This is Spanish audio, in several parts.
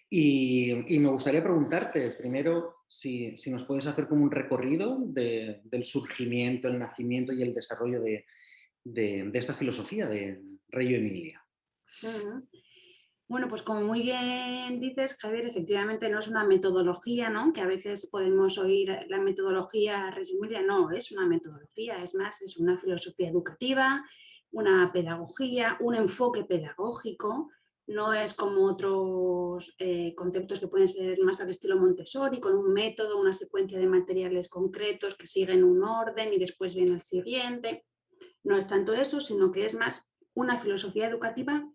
Y me gustaría preguntarte primero si nos puedes hacer como un recorrido del surgimiento, el nacimiento y el desarrollo de esta filosofía de Reggio Emilia. Ujú. Bueno, pues como muy bien dices, Javier, efectivamente no es una metodología, ¿no? Que a veces podemos oír la metodología resumida, no, es una metodología, es más, es una filosofía educativa, una pedagogía, un enfoque pedagógico, no es como otros conceptos que pueden ser más al estilo Montessori, con un método, una secuencia de materiales concretos que siguen un orden y después viene el siguiente. No es tanto eso, sino que es más una filosofía educativa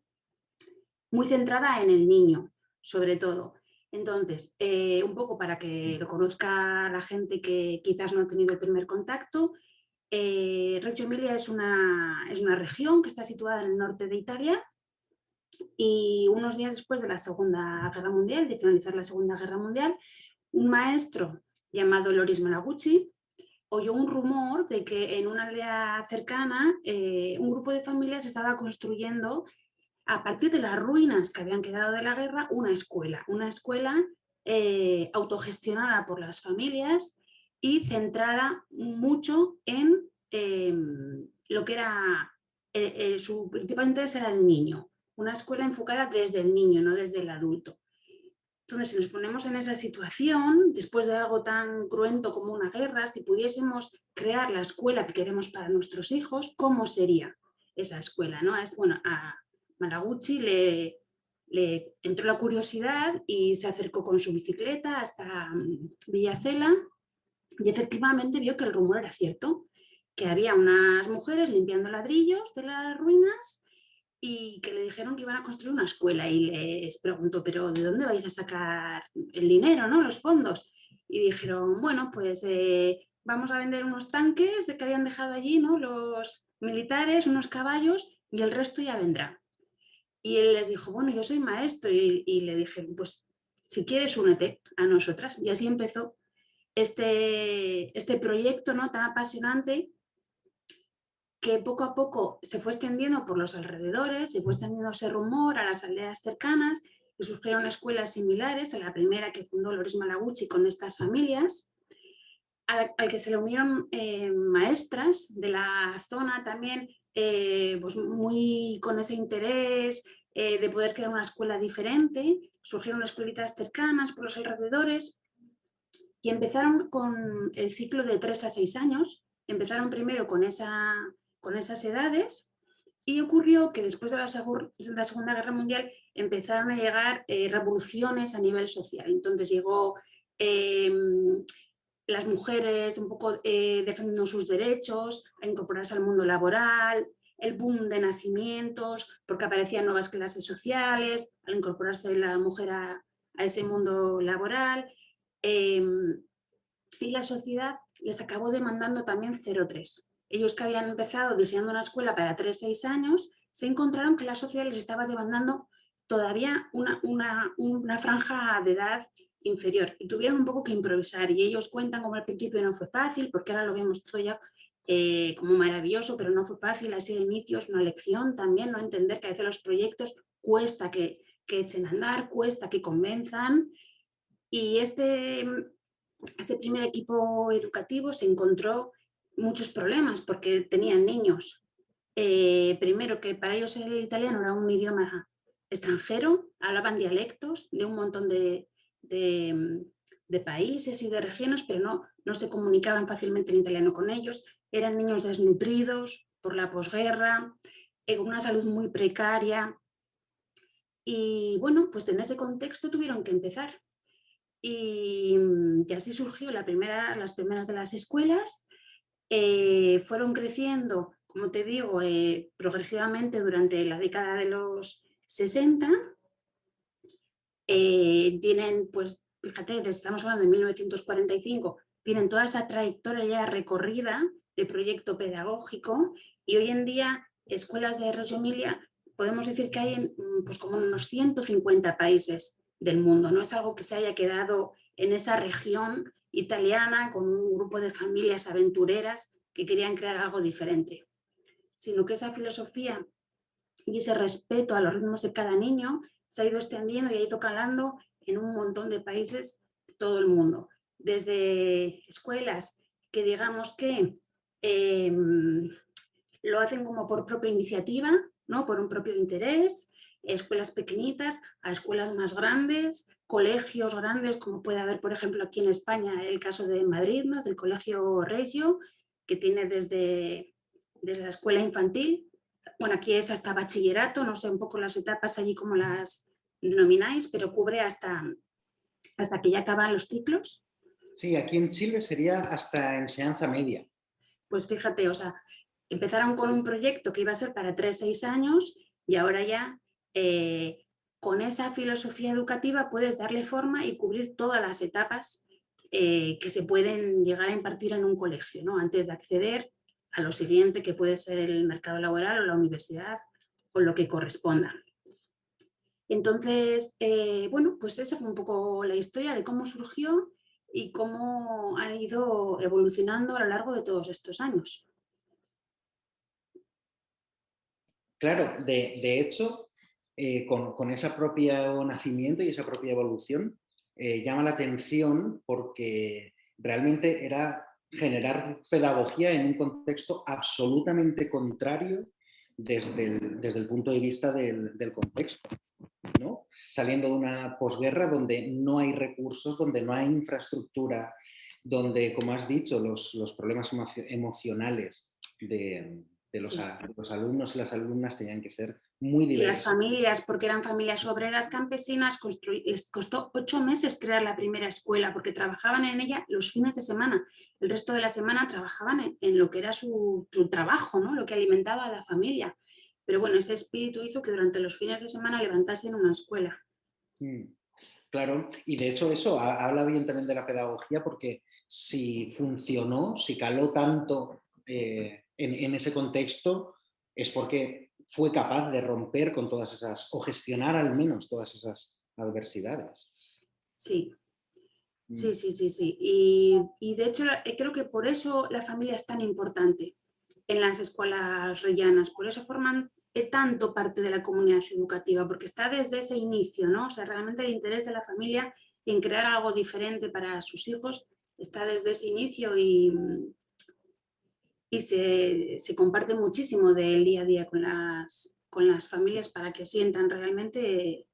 muy centrada en el niño, sobre todo. Entonces, un poco para que lo conozca la gente que quizás no ha tenido el primer contacto, Reggio Emilia es una región que está situada en el norte de Italia y unos días después de la Segunda Guerra Mundial, de finalizar la Segunda Guerra Mundial, un maestro llamado Loris Malagucci oyó un rumor de que en una aldea cercana un grupo de familias estaba construyendo a partir de las ruinas que habían quedado de la guerra, una escuela autogestionada por las familias y centrada mucho en lo que era, su principal interés era el niño, una escuela enfocada desde el niño, no desde el adulto. Entonces, si nos ponemos en esa situación, después de algo tan cruento como una guerra, si pudiésemos crear la escuela que queremos para nuestros hijos, ¿cómo sería esa escuela? ¿No? Bueno, a Malaguchi le entró la curiosidad y se acercó con su bicicleta hasta Villacela y efectivamente vio que el rumor era cierto, que había unas mujeres limpiando ladrillos de las ruinas y que le dijeron que iban a construir una escuela y les preguntó, pero ¿de dónde vais a sacar el dinero, ¿no? Los fondos? Y dijeron, bueno, pues vamos a vender unos tanques de que habían dejado allí, ¿no? Los militares, unos caballos y el resto ya vendrá. Y él les dijo, bueno, yo soy maestro y le dije, pues si quieres únete a nosotras. Y así empezó este proyecto, ¿no? Tan apasionante que poco a poco se fue extendiendo por los alrededores, se fue extendiendo ese rumor a las aldeas cercanas y surgieron escuelas similares a la primera que fundó Loris Malaguchi con estas familias, al que se le unieron maestras de la zona también, pues muy con ese interés de poder crear una escuela diferente, surgieron escuelitas cercanas por los alrededores y empezaron con el ciclo de 3 a 6 años, empezaron primero con esas edades y ocurrió que después de la Segunda Guerra Mundial empezaron a llegar revoluciones a nivel social. Entonces llegó las mujeres un poco defendiendo sus derechos, a incorporarse al mundo laboral, el boom de nacimientos, porque aparecían nuevas clases sociales, al incorporarse la mujer a ese mundo laboral. Eh, y la sociedad les acabó demandando también 0,3. Ellos que habían empezado diseñando una escuela para 3-6 años, se encontraron que la sociedad les estaba demandando todavía una franja de edad inferior y tuvieron un poco que improvisar y ellos cuentan como al principio no fue fácil, porque ahora lo vemos todo ya como maravilloso, pero no fue fácil, así de inicio es una lección también, no entender que a veces los proyectos cuesta que echen a andar, cuesta que convenzan y este primer equipo educativo se encontró muchos problemas porque tenían niños. Primero, que para ellos el italiano era un idioma extranjero, hablaban dialectos de un montón de, de países y de regiones, pero no se comunicaban fácilmente en italiano con ellos. Eran niños desnutridos por la posguerra, con una salud muy precaria. Y bueno, pues en ese contexto tuvieron que empezar. Y así surgió las primeras de las escuelas. Fueron creciendo, como te digo, progresivamente durante la década de los 60. Tienen, pues, fíjate, estamos hablando de 1945, tienen toda esa trayectoria ya recorrida de proyecto pedagógico y hoy en día escuelas de Reggio Emilia podemos decir que hay en, pues como en unos 150 países del mundo, no es algo que se haya quedado en esa región italiana con un grupo de familias aventureras que querían crear algo diferente, sino que esa filosofía y ese respeto a los ritmos de cada niño se ha ido extendiendo y ha ido calando en un montón de países de todo el mundo. Desde escuelas que digamos que lo hacen como por propia iniciativa, ¿no? Por un propio interés, escuelas pequeñitas a escuelas más grandes, colegios grandes, como puede haber, por ejemplo, aquí en España, el caso de Madrid, ¿no? Del Colegio Regio, que tiene desde la escuela infantil, bueno, aquí es hasta bachillerato, no sé un poco las etapas allí como las denomináis, pero cubre hasta que ya acaban los ciclos. Sí, aquí en Chile sería hasta enseñanza media. Pues fíjate, o sea, empezaron con un proyecto que iba a ser para 3-6 años y ahora ya con esa filosofía educativa puedes darle forma y cubrir todas las etapas que se pueden llegar a impartir en un colegio, ¿no? Antes de acceder a lo siguiente que puede ser el mercado laboral o la universidad o lo que corresponda. Entonces, bueno, pues esa fue un poco la historia de cómo surgió y cómo han ido evolucionando a lo largo de todos estos años. Claro, de hecho, con ese propio nacimiento y esa propia evolución, llama la atención porque realmente era generar pedagogía en un contexto absolutamente contrario desde el punto de vista del contexto, ¿no? Saliendo de una posguerra donde no hay recursos, donde no hay infraestructura, donde, como has dicho, los problemas emocionales Sí. los alumnos y las alumnas tenían que ser muy Y las diversos. familias, porque eran familias obreras campesinas, les costó 8 meses crear la primera escuela, porque trabajaban en ella los fines de semana. El resto de la semana trabajaban en lo que era su trabajo, ¿no? Lo que alimentaba a la familia. Pero bueno, ese espíritu hizo que durante los fines de semana levantasen una escuela. Mm, claro, y de hecho eso habla bien también de la pedagogía porque si funcionó, si caló tanto en ese contexto, es porque fue capaz de romper con todas esas, o gestionar al menos todas esas adversidades. Sí, sí, Mm, sí, sí, sí. Y de hecho creo que por eso la familia es tan importante en las escuelas rellanas, por eso forman tanto parte de la comunidad educativa, porque está desde ese inicio, ¿no? O sea, realmente el interés de la familia en crear algo diferente para sus hijos está desde ese inicio y se comparte muchísimo del día a día con las familias para que sientan realmente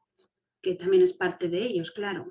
que también es parte de ellos, claro.